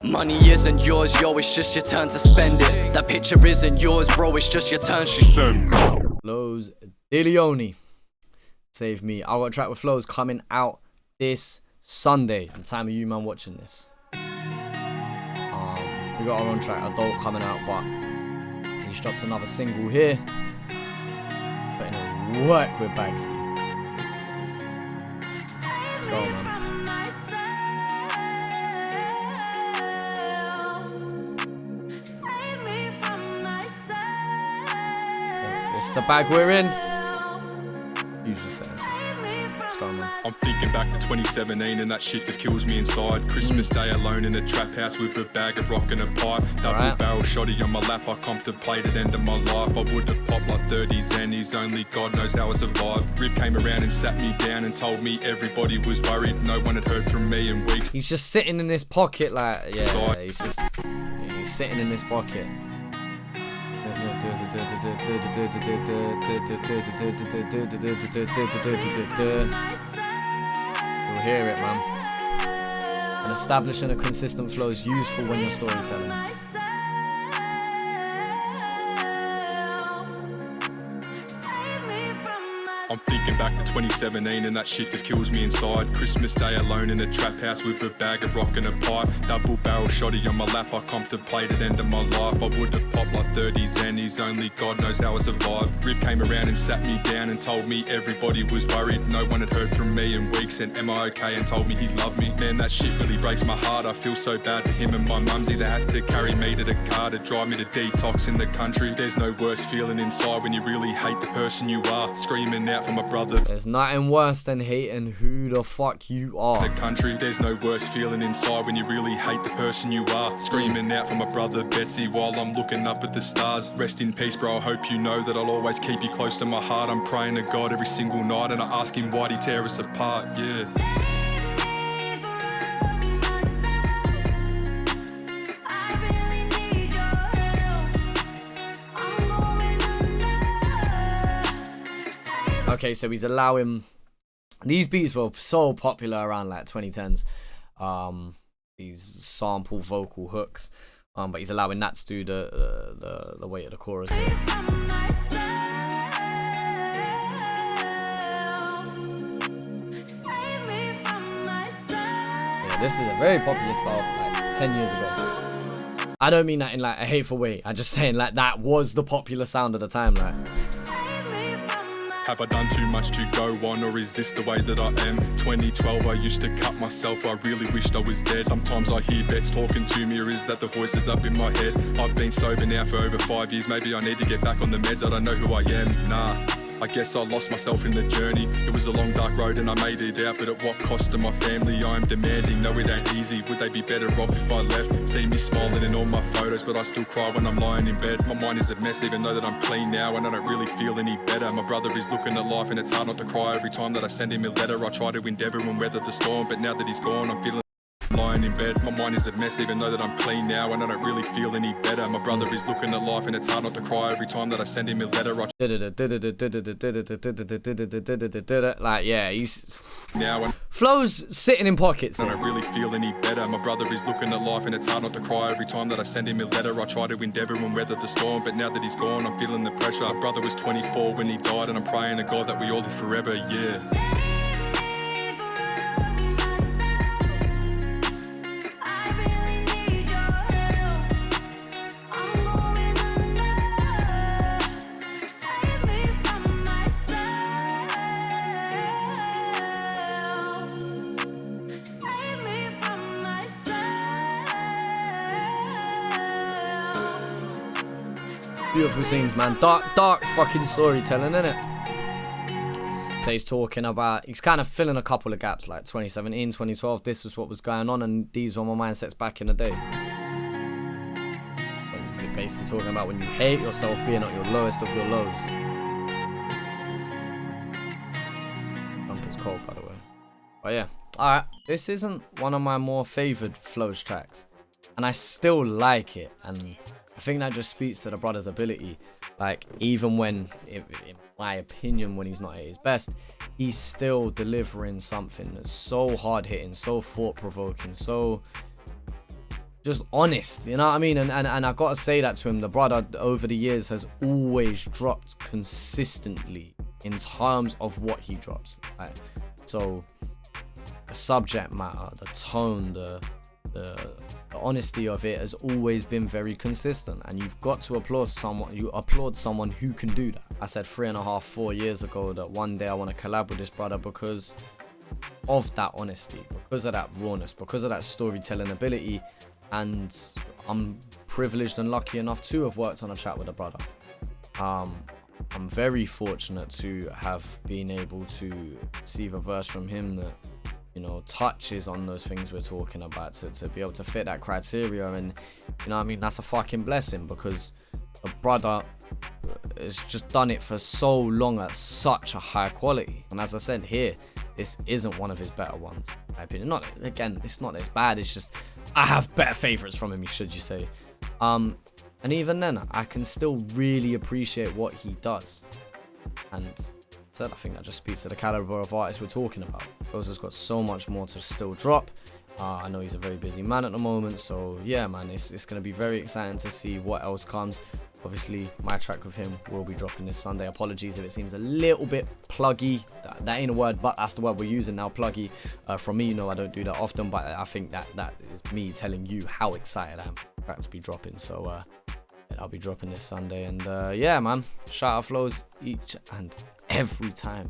Money isn't yours, yo, it's just your turn to spend it. That picture isn't yours, bro, it's just your turn, she said. Flowz Dilione, Save Me. I got a track with Flowz coming out this Sunday, the time of you man watching this. We got our own track, Adult, coming out, but he's dropped another single here. Putting in work with Bagsy. Let's go, man. It's the bag we're in. Usually says. Let's go, man. I'm thinking back to 2017 and that shit just kills me inside. Christmas Day alone in a trap house with a bag of rock and a pipe. Double barrel shotty on my lap, I contemplated end of my life. I would have popped like 30 Xannies, only God knows how I survived. Riv came around and sat me down and told me everybody was worried. No one had heard from me in weeks. He's just sitting in this pocket like, yeah, he's sitting in this pocket. You'll hear it, man. And establishing a consistent flow is useful when you're storytelling. I'm thinking back to 2017 and that shit just kills me inside. Christmas Day alone in a trap house with a bag of rock and a pipe. Double barrel shotty on my lap, I contemplated end of my life. I would have popped like 30 Xannies, only God knows how I survived. Riv came around and sat me down and told me everybody was worried. No one had heard from me in weeks and am I okay and told me he loved me. Man, that shit really breaks my heart. I feel so bad for him and my mumsy. They had to carry me to the car to drive me to detox in the country. There's no worse feeling inside when you really hate the person you are. Screaming out for my brother. There's nothing worse than hating who the fuck you are. The country, there's no worse feeling inside when you really hate the person you are. Screaming out for my brother Betsy while I'm looking up at the stars. Rest in peace, bro. I hope you know that I'll always keep you close to my heart. I'm praying to God every single night and I ask him why'd he tear us apart. Yeah. Okay, so he's allowing, these beats were so popular around like 2010s, these sample vocal hooks, but he's allowing that to do the weight of the chorus here. Yeah, this is a very popular style like 10 years ago. I don't mean that in like a hateful way, I'm just saying like that was the popular sound at the time, like. Have I done too much to go on, or is this the way that I am? 2012, I used to cut myself, I really wished I was dead. Sometimes I hear bets talking to me, or is that the voices up in my head? I've been sober now for over 5 years, maybe I need to get back on the meds, I don't know who I am, nah. I guess I lost myself in the journey. It was a long dark road and I made it out, but at what cost to my family? I am demanding, no it ain't easy. Would they be better off if I left? See me smiling in all my photos, but I still cry when I'm lying in bed. My mind is a mess even though that I'm clean now and I don't really feel any better. My brother is looking at life and it's hard not to cry every time that I send him a letter. I try to endeavour and weather the storm, but now that he's gone I'm feeling lying in bed. My mind is a mess even though that I'm clean now and I don't really feel any better. My brother is looking at life and it's hard not to cry every time that I send him a letter. Like, yeah, he's now and Flow's sitting in pockets. I don't really feel any better. My brother is looking at life and it's hard not to cry every time that I send him a letter. I try to endeavour and weather the storm, but now that he's gone I'm feeling the pressure. My brother was 24 when he died and I'm praying to God that we all live forever, yeah. Beautiful scenes, man. Dark fucking storytelling, innit? So he's talking about, he's kind of filling a couple of gaps, like 2017, 2012, this was what was going on, and these were my mindsets back in the day. You're basically talking about when you hate yourself being at your lowest of your lows. Bumper's cold, by the way. But yeah, alright. This isn't one of my more favoured Flowz tracks, and I still like it, and I think that just speaks to the brother's ability. Like, even when, in my opinion, when he's not at his best, he's still delivering something that's so hard-hitting, so thought-provoking, so just honest, you know what I mean? And I gotta say that to him. The brother over the years has always dropped consistently in terms of what he drops. Like, so the subject matter, the tone, the honesty of it has always been very consistent, and you've got to applaud someone. You applaud someone who can do that. I said 3.5, 4 years ago that one day I want to collab with this brother because of that honesty, because of that rawness, because of that storytelling ability. And I'm privileged and lucky enough to have worked on a track with a brother. I'm very fortunate to have been able to receive a verse from him that, you know, touches on those things we're talking about, to be able to fit that criteria. And, you know what I mean, that's a fucking blessing, because a brother has just done it for so long at such a high quality. And as I said here, this isn't one of his better ones, in my opinion. Not, again, it's not as bad, it's just I have better favorites from him, should you say. And even then, I can still really appreciate what he does. And I think that just speaks to the caliber of artists we're talking about. Flowz has got so much more to still drop. I know he's a very busy man at the moment, so yeah, man, it's going to be very exciting to see what else comes. Obviously, my track with him will be dropping this Sunday. Apologies if it seems a little bit pluggy. That ain't a word, but that's the word we're using now, pluggy. From me, you know, I don't do that often, but I think that is me telling you how excited I am for that to be dropping. So I'll be dropping this Sunday, and yeah, man, shout out Flowz each and every time.